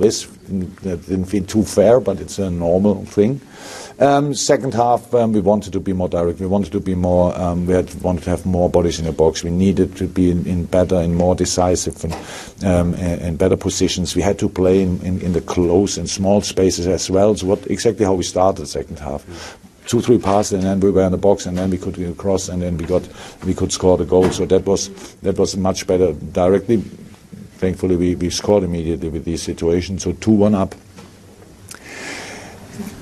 football is. That didn't feel too fair, but it's a normal thing. Second half, we wanted to be more direct. We wanted to be more. Wanted to have more bodies in the box. We needed to be in better and more decisive and better positions. We had to play in the close and small spaces as well. So exactly how we started the second half. 2-3 passes, and then we were in the box, and then we could cross, and then we could score the goal. So that was much better directly. Thankfully, we scored immediately with these situations. So 2-1 up.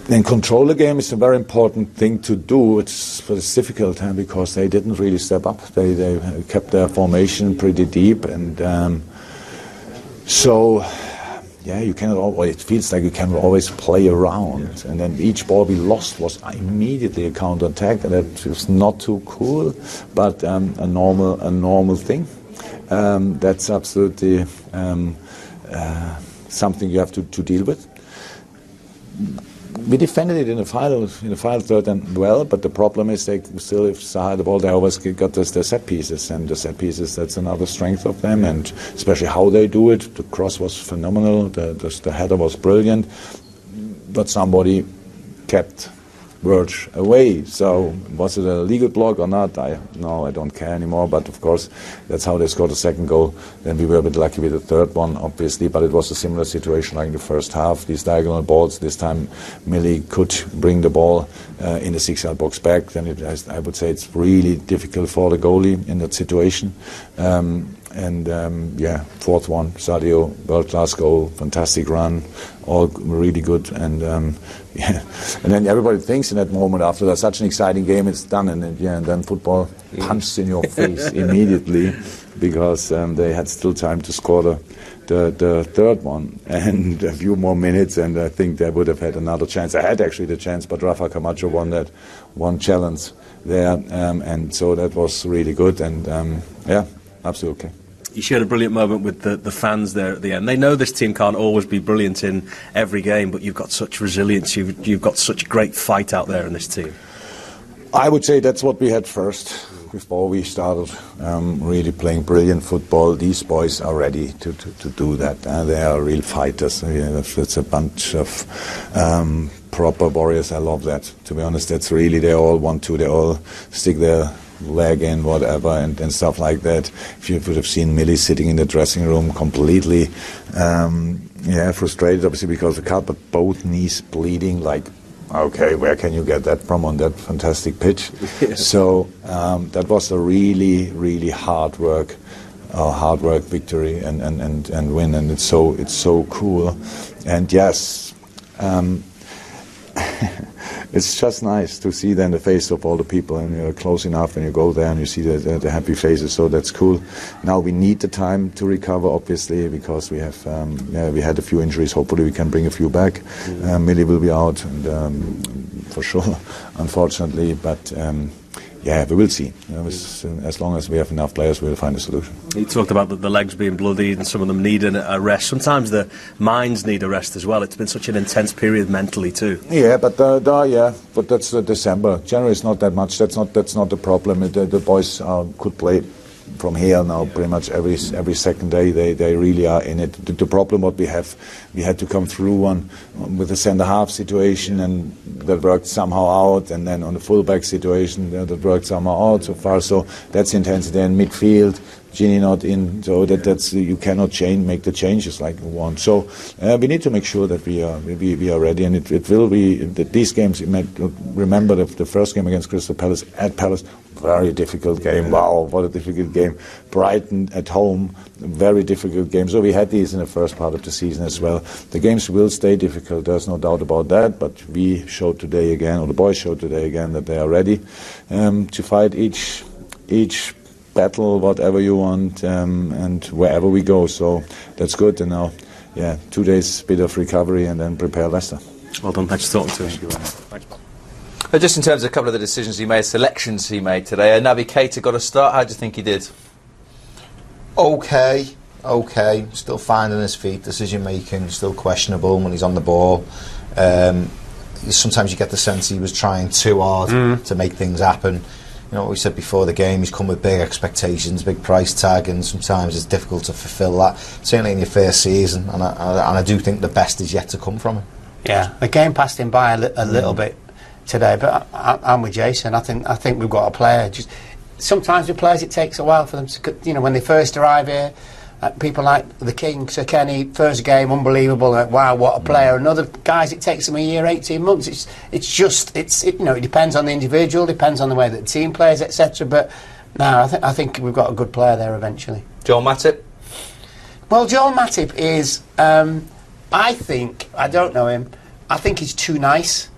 Then control the game is a very important thing to do. It's difficult because they didn't really step up. They kept their formation pretty deep, and so you cannot always. It feels like you can always play around, and then each ball we lost was immediately a counter attack, and that was not too cool, but a normal thing. That's absolutely something you have to deal with. We defended it in the final third and well, but the problem is they still, if Zaha had the ball, they always got the set pieces, and the set pieces, that's another strength of them, and especially how they do it. The cross was phenomenal, the header was brilliant, but somebody kept Verge away. So was it a legal block or not? I don't care anymore, but of course that's how they scored the second goal. Then we were a bit lucky with the third one, obviously, but it was a similar situation like in the first half. These diagonal balls, this time Millie could bring the ball in the 6-yard box back. Then I would say it's really difficult for the goalie in that situation. Fourth one, Sadio, world-class goal, fantastic run, all really good, and then everybody thinks in that moment after that's such an exciting game, it's done, and then football punches in your face immediately, because they had still time to score the third one and a few more minutes, and I think they would have had another chance. They had actually the chance, but Rafa Camacho won that one challenge there, and so that was really good, and absolutely. You shared a brilliant moment with the fans there at the end. They know this team can't always be brilliant in every game, but you've got such resilience, you've got such great fight out there in this team. I would say that's what we had first. Before we started really playing brilliant football, these boys are ready to do that. They are real fighters. It's a bunch of proper warriors. I love that. To be honest, that's really, they all stick their leg in, whatever, and stuff like that. If you would have seen Millie sitting in the dressing room completely frustrated, obviously, because of the cut, but both knees bleeding, like, okay, where can you get that from on that fantastic pitch? Yeah. So that was a really, really hard work victory and win, and it's so cool. And yes, it's just nice to see then the face of all the people, and you're close enough and you go there and you see the happy faces, so that's cool. Now we need the time to recover, obviously, because we have we had a few injuries. Hopefully we can bring a few back. Millie will be out, and for sure, unfortunately, but we will see. As long as we have enough players, we'll find a solution. You talked about the legs being bloodied and some of them needing a rest. Sometimes the minds need a rest as well. It's been such an intense period mentally too. Yeah, but that's December. January is not that much. That's not the problem. The boys could play from here now pretty much every second day. They really are in it. The problem what we had to come through with the centre half situation, and that worked somehow out, and then on the fullback situation that worked somehow out so far. So that's intensity in midfield. Gini not in, so that's you cannot make the changes like you want. So we need to make sure that we are ready, and it will be that these games. You might remember the first game against Crystal Palace at Palace, very difficult game. Wow, what a difficult game. Brighton at home, very difficult game. So we had these in the first part of the season as well. The games will stay difficult. There's no doubt about that. But we showed today again, or the boys showed today again, that they are ready to fight each battle, whatever you want, and wherever we go. So that's good. And now, 2 days bit of recovery, and then prepare Leicester. Well done. Thanks for talking to us. Thanks, Bob. Just in terms of a couple of the decisions he made, selections he made today, Naby Keita got a start. How do you think he did? Okay, still finding his feet, decision making still questionable when he's on the ball. Sometimes you get the sense he was trying too hard to make things happen. You know what we said before the game, he's come with big expectations, big price tag, and sometimes it's difficult to fulfil that, certainly in your first season, and I do think the best is yet to come from him. Yeah, the game passed him by a little bit today, but I'm with Jason. I think we've got a player. Just sometimes with players, it takes a while for them to, you know, when they first arrive here. People like the King, Sir Kenny, first game, unbelievable. Like, wow, what a player! And other guys, it takes them a year, 18 months. It depends on the individual, depends on the way that the team plays, etc. But no, I think we've got a good player there eventually. Joel Matip? Well, Joel Matip is, I don't know him, I think he's too nice.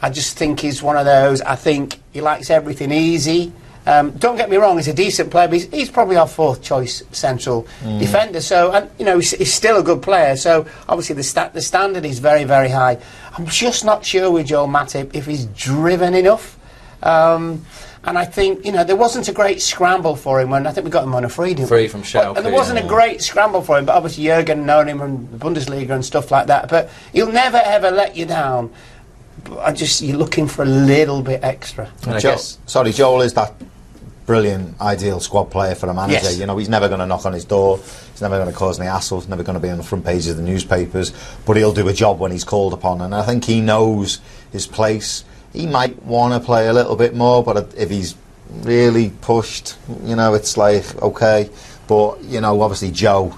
I just think he's one of those, I think he likes everything easy. Don't get me wrong, he's a decent player, but he's probably our fourth choice central defender. So, and you know, he's still a good player. So, obviously, the standard is very, very high. I'm just not sure with Joel Matip if he's driven enough. And I think, you know, there wasn't a great scramble for him when I think we got him on a free, didn't we? Free from Schalke. And there wasn't a great scramble for him, but obviously Jurgen known him from the Bundesliga and stuff like that. But he'll never ever let you down. But you're looking for a little bit extra. Joel is that brilliant, ideal squad player for a manager. Yes. You know, he's never going to knock on his door. He's never going to cause any hassle. He's never going to be on the front pages of the newspapers. But he'll do a job when he's called upon. And I think he knows his place. He might want to play a little bit more, but if he's really pushed, you know, it's like, okay. But, you know, obviously Joe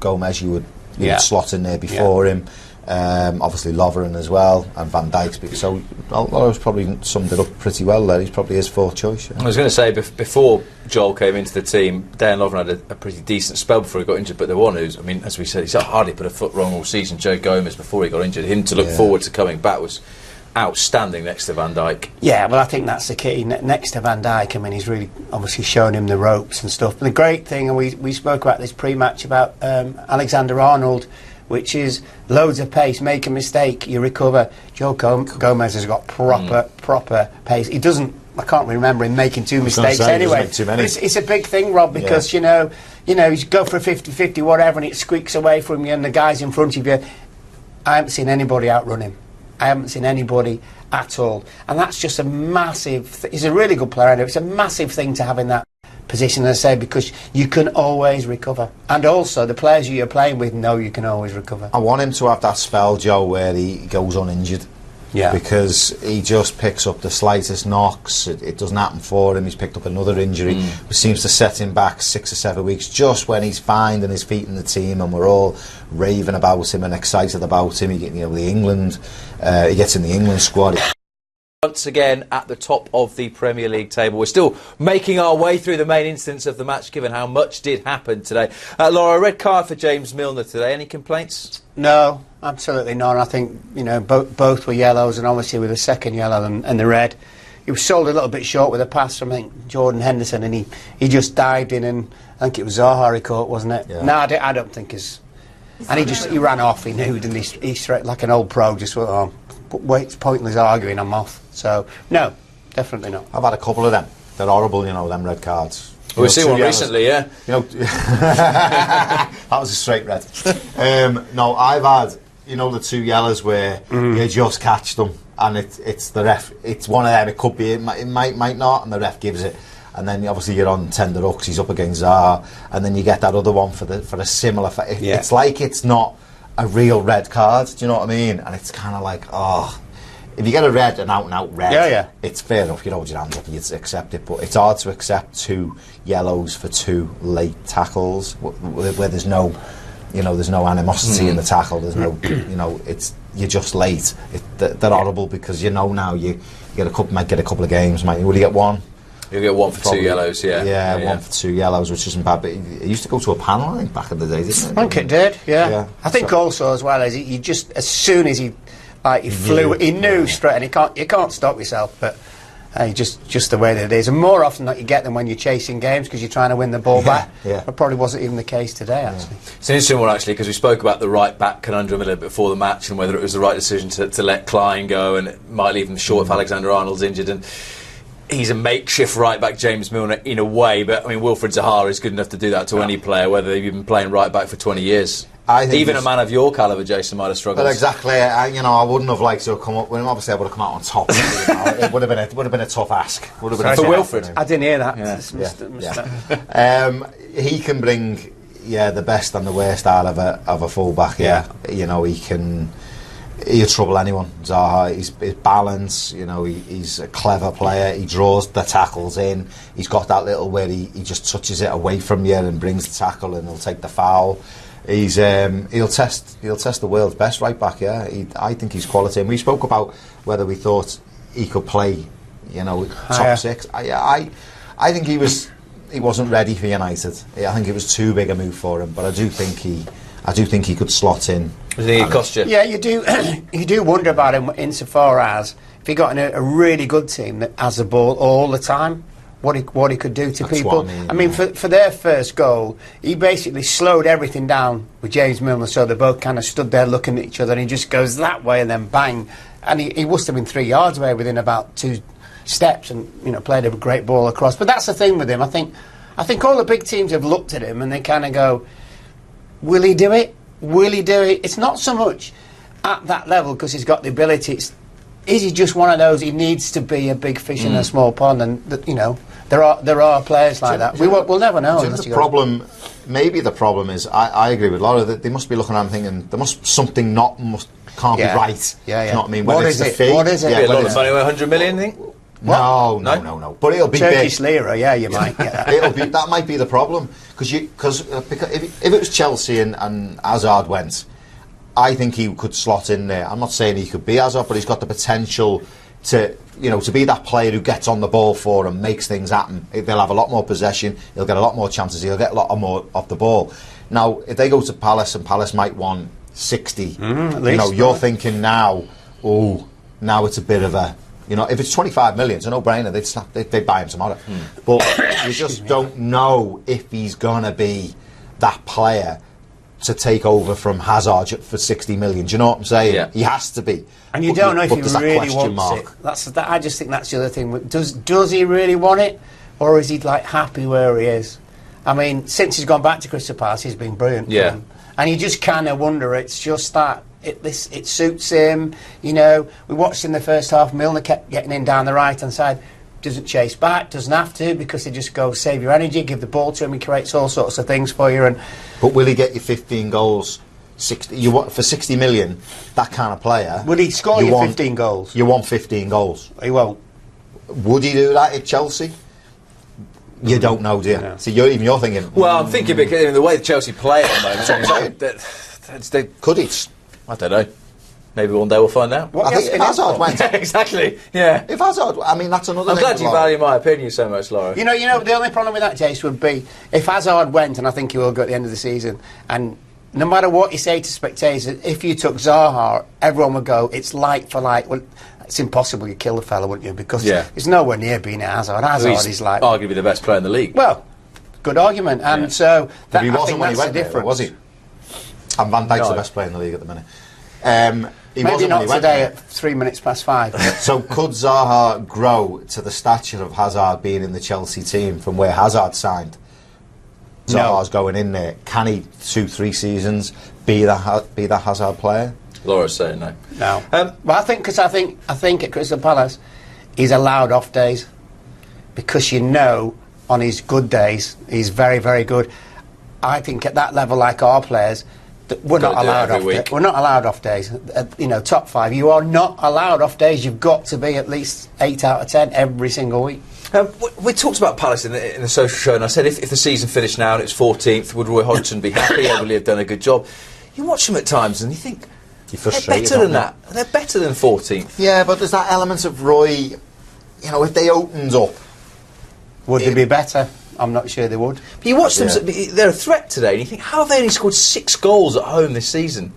Gomez, you would slot in there before him. Obviously Lovren as well, and Van Dijk. So Laura's probably summed it up pretty well there. He's probably his fourth choice. Yeah. I was going to say, before Joel came into the team, Dan Lovren had a pretty decent spell before he got injured, but the one who's, I mean, as we said, he's hardly put a foot wrong all season, Joe Gomez, before he got injured. Him to look forward to coming back was outstanding next to Van Dijk. Yeah, well, I think that's the key. Next to Van Dijk, I mean, he's really obviously shown him the ropes and stuff. But the great thing, and we spoke about this pre-match about Alexander-Arnold, which is loads of pace, make a mistake, you recover. Joe Gomez has got proper pace. He doesn't, I can't remember him making two mistakes anyway. Too many. It's a big thing, Rob, because you know, you go for a 50-50, whatever, and it squeaks away from you, and the guys in front of you. I haven't seen anybody outrun him. I haven't seen anybody at all, and that's just a massive. He's a really good player, and it's a massive thing to have in that position, as I say, because you can always recover, and also the players you're playing with know you can always recover. I want him to have that spell, Joe, where he goes uninjured. Yeah, because he just picks up the slightest knocks. It doesn't happen for him. He's picked up another injury, which seems to set him back 6 or 7 weeks, just when he's finding his feet in the team, and we're all raving about him and excited about him. He gets in the England squad. Once again at the top of the Premier League table. We're still making our way through the main instance of the match, given how much did happen today. Laura, red card for James Milner today. Any complaints? No, absolutely not. I think, you know, both were yellows, and obviously with the second yellow and the red, he was sold a little bit short with a pass from, I think, Jordan Henderson, and he just dived in, and I think it was Zaha he caught, wasn't it? Yeah. No, I don't think it's... And he ran off, he knew, and he's like an old pro, just went, oh, it's pointless arguing, I'm off. So, no, definitely not. I've had a couple of them. They're horrible, you know, them red cards. We've seen one recently, yeah. You know, that was a straight red. No, I've had, you know, the 2 yellows where you just catch them, and it's the ref. It's one of them. It could be, it might not, and the ref gives it. And then obviously you're on tender hooks. He's up against Zaha, and then you get that other one for a similar. It's like it's not a real red card. Do you know what I mean? And it's kind of like, oh. If you get a red, an out-and-out red, it's fair enough, you hold your hands up and you accept it, but it's hard to accept 2 yellows for 2 late tackles where there's no, you know, there's no animosity in the tackle, there's no, you know, you're just late. They're horrible, because you know now you might get a couple of games, will you get one? You'll get one for 2 yellows, yeah. One for 2 yellows, which isn't bad, but it used to go to a panel, I think, back in the day, didn't it? I think it did, yeah. I think also as well, as he just, as soon as he knew straight, and you can't stop yourself, but just the way that it is. And more often that you get them when you're chasing games, because you're trying to win the ball back. That probably wasn't even the case today, actually. It's an interesting one, actually, because we spoke about the right-back conundrum a little bit before the match, and whether it was the right decision to let Klein go, and it might leave him short if Alexander-Arnold's injured, and he's a makeshift right-back, James Milner, in a way, but I mean, Wilfried Zaha is good enough to do that to any player, whether they've been playing right-back for 20 years. I think even a man of your calibre, Jason, might have struggled. Well, exactly. I wouldn't have liked to have come up with him. Obviously, I would have come out on top. It would have been a tough ask. Would have been For Wilfred. I didn't hear that. He can bring the best and the worst out of a fullback. He'll trouble anyone. Zaha, his balance, he's a clever player. He draws the tackles in. He's got that little where he just touches it away from you and brings the tackle, and he'll take the foul. He'll test the world's best right back. Yeah, I think he's quality. And we spoke about whether we thought he could play, top six. I think he wasn't ready for United. I think it was too big a move for him. But I do think he could slot in. Does he cost you? Yeah, you do. You do wonder about him insofar as if he got in a really good team that has the ball all the time, what he could do to people. I mean, for their first goal, he basically slowed everything down with James Milner, so they both kind of stood there looking at each other, and he just goes that way and then bang, and he must have been 3 yards away within about 2 steps, and played a great ball across. But that's the thing with him. I think all the big teams have looked at him and they kind of go, will he do it? Will he do it? It's not so much at that level because he's got the ability. Is he just one of those? He needs to be a big fish in a small pond, and there are players like that. We'll never know. Maybe the problem is I agree with Laura that they must be looking at him thinking something can't be right. Yeah. Do you know what I mean? What is it? What is it? Yeah, a lot of money, 100 million, I think. No. But it'll be Turkish big. lira, yeah, you might get that. That might be the problem because if it was Chelsea and Hazard went, I think he could slot in there. I'm not saying he could be Hazard, but he's got the potential to be that player who gets on the ball for him, makes things happen. They'll have a lot more possession. He'll get a lot more chances. He'll get a lot more off the ball. Now, if they go to Palace and Palace might want 60, you're thinking now it's a bit of a. If it's 25 million, it's a no-brainer. They'd buy him tomorrow. But you just don't know if he's going to be that player to take over from Hazard for 60 million. Do you know what I'm saying? Yeah. He has to be. And you don't know if he really wants it. I just think that's the other thing. Does he really want it? Or is he happy where he is? I mean, since he's gone back to Crystal Palace, he's been brilliant. Yeah. For him. And you just kind of wonder, it's just that. It suits him. We watched in the first half, Milner kept getting in down the right hand side, doesn't chase back, doesn't have to, because he just goes save your energy, give the ball to him, he creates all sorts of things for you. But will he get you 15 goals? 60 for 60 million, that kind of player. Would he score you 15 goals? You want 15 goals. He won't. Would he do that at Chelsea? You don't know, do you? No. So you're thinking. Well, I'm thinking because the way Chelsea play at the moment, could he? I don't know. Maybe one day we'll find out. I think if Hazard went. Exactly. Yeah. If Hazard, that's another. I'm glad you value my opinion so much, Laura. The only problem with that, Jace, would be if Hazard went, and I think he will go at the end of the season, and no matter what you say to spectators, if you took Zaha, everyone would go, it's like for like. Well, it's impossible. You'd kill the fella, wouldn't you? Because he's nowhere near being a Hazard. Hazard is like arguably the best player in the league. Well, good argument. And so that, he wasn't when he went there, was he? And Van Dijk's the best player in the league at the minute. Maybe not today at 3 minutes past 5. So could Zaha grow to the stature of Hazard being in the Chelsea team from where Hazard signed? Zaha's going in there. Can he 2-3 seasons be that Hazard player? Laura's saying no. No. Well, I think at Crystal Palace he's allowed off days because on his good days he's very, very good. I think at that level, like our players, we're not allowed off days. We're not allowed off days. Top 5. You are not allowed off days. You've got to be at least 8 out of 10 every single week. We talked about Palace in the social show, and I said if the season finished now and it's 14th, would Roy Hodgson be happy? Or will he have done a good job? You watch them at times and you think they're better than that. They're better than 14th. Yeah, but there's that element of Roy. If they opened up, would they be better? I'm not sure they would. But you watch them; they're a threat today, and you think, how have they only scored 6 goals at home this season?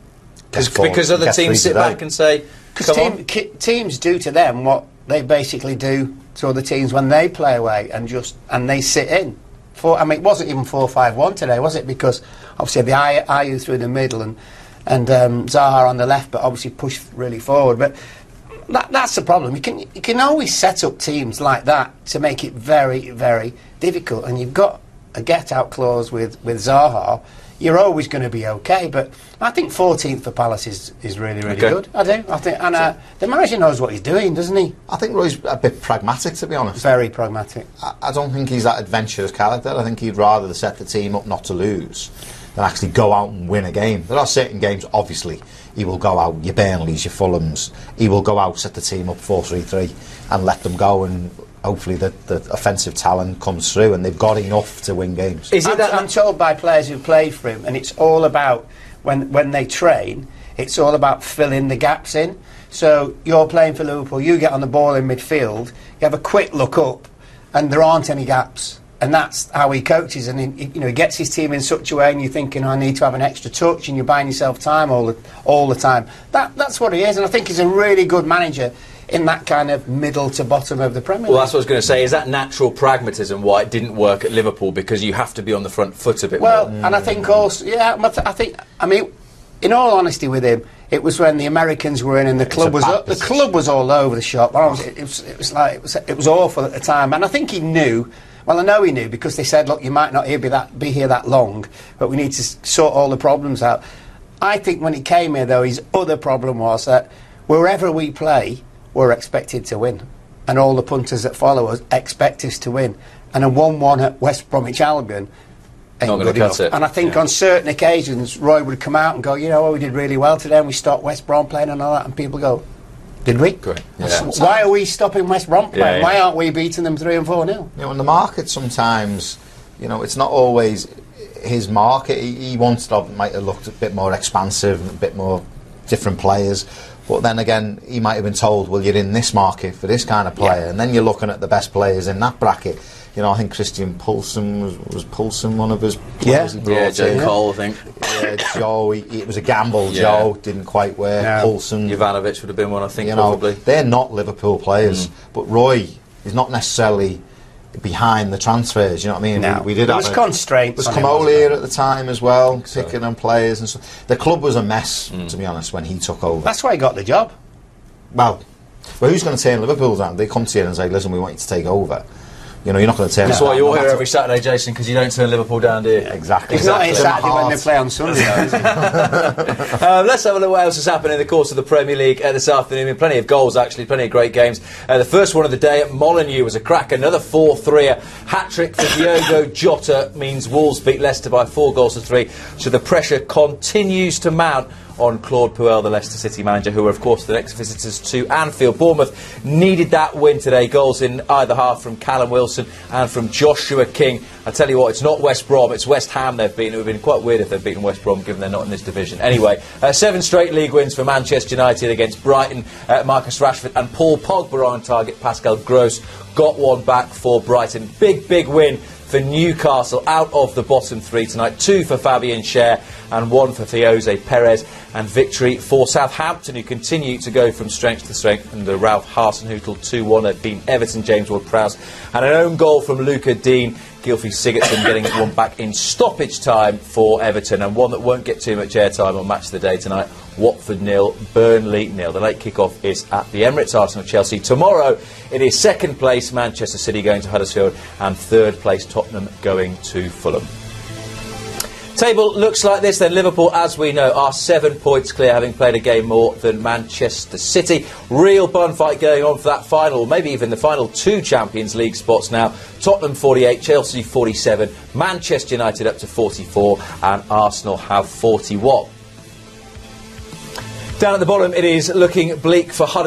Because other teams sit back and say, "Come on." Teams do to them what they basically do to other teams when they play away, and they sit in. It wasn't even 4-5-1 today, was it? Because obviously the Ayew through the middle and Zaha on the left, but obviously pushed really forward. But that's the problem. You can always set up teams like that to make it very, very difficult. And you've got a get-out clause with Zaha. you're always going to be okay. But I think 14th for Palace is really, really good. I do. I think, and the manager knows what he's doing, doesn't he? I think Roy's a bit pragmatic, to be honest. Very pragmatic. I don't think he's that adventurous character. I think he'd rather set the team up not to lose than actually go out and win a game. There are certain games, obviously, he will go out, your Burnleys, your Fulhams, he will go out, set the team up 4-3-3 and let them go, and hopefully the offensive talent comes through, and they've got enough to win games. I'm told by players who played for him, and it's all about, when they train, it's all about filling the gaps in. So you're playing for Liverpool, you get on the ball in midfield, you have a quick look up, and there aren't any gaps. And that's how he coaches, and he gets his team in such a way, and you're thinking, I need to have an extra touch, and you're buying yourself time all the time. That's what he is, and I think he's a really good manager in that kind of middle to bottom of the Premier League. Well, that's what I was going to say. Is that natural pragmatism why it didn't work at Liverpool? Because you have to be on the front foot a bit more. Well, and I think also, I mean, in all honesty with him, it was when the Americans were in and the club was all over the shop. It was awful at the time, and I think he knew. Well, I know he knew, because they said, look, you might not be here that long, but we need to sort all the problems out. I think when he came here, though, his other problem was that wherever we play, we're expected to win. And all the punters that follow us expect us to win. And a 1-1 at West Bromwich Albion ain't Not good gonna cut enough. it. And I think on certain occasions, Roy would come out and go, we did really well today, and we stopped West Brom playing and all that, and people go, did we? Correct. Yeah. Why are we stopping West Brom playing? Yeah, yeah. Why aren't we beating them 3 and 4-0? In the market sometimes, it's not always his market. He once might have looked a bit more expansive, a bit more different players. But then again, he might have been told, well, you're in this market for this kind of player. Yeah. And then you're looking at the best players in that bracket. I think Christian Poulsen was Poulsen one of his players he brought Joe in. Cole, I think. Yeah, Joe, it was a gamble. Yeah. Joe didn't quite work. No. Poulsen, Ivanovic would have been one, I think, probably. They're not Liverpool players. But Roy is not necessarily behind the transfers, you know what I mean? No. We did there have was constraints. Was Kamoli here at the time as well, picking on players and stuff. The club was a mess, to be honest, when he took over. That's why he got the job. Well, who's going to turn Liverpool down? They come to you and say, listen, we want you to take over. You're not going to turn. That's why you're here every Saturday, Jason, because you don't turn Liverpool down, do you? Exactly. He's not here Saturday when they play on Sunday, though, is he? Let's have a look what else has happened in the course of the Premier League this afternoon. Plenty of goals, actually, plenty of great games. The first one of the day at Molineux was a crack. Another 4-3. Hat-trick for Diogo Jota means Wolves beat Leicester by 4-3. So the pressure continues to mount on Claude Puel, the Leicester City manager, who are, of course, the next visitors to Anfield. Bournemouth needed that win today. Goals in either half from Callum Wilson and from Joshua King. I tell you what, it's not West Brom, it's West Ham they've beaten. It would have been quite weird if they'd beaten West Brom, given they're not in this division. Anyway, 7 straight league wins for Manchester United against Brighton. Marcus Rashford and Paul Pogba are on target. Pascal Gross got one back for Brighton. Big win for Newcastle out of the bottom 3 tonight. 2 for Fabian Schär and 1 for Jose Perez. And victory for Southampton, who continue to go from strength to strength under Ralph Hasenhüttl. 2-1. They've been Everton, James Ward-Prowse, and an own goal from Luca Dean. Gylfi Sigurdsson getting one back in stoppage time for Everton, and one that won't get too much airtime on Match of the Day tonight. Watford 0, Burnley 0. The late kick-off is at the Emirates. Arsenal Chelsea tomorrow. It is second place Manchester City going to Huddersfield, and third place Tottenham going to Fulham. Table looks like this then. Liverpool, as we know, are 7 points clear, having played a game more than Manchester City. Real bun fight going on for that final, maybe even the final 2 Champions League spots now. Tottenham 48, Chelsea 47, Manchester United up to 44, and Arsenal have 41. Down at the bottom, it is looking bleak for Huddersfield.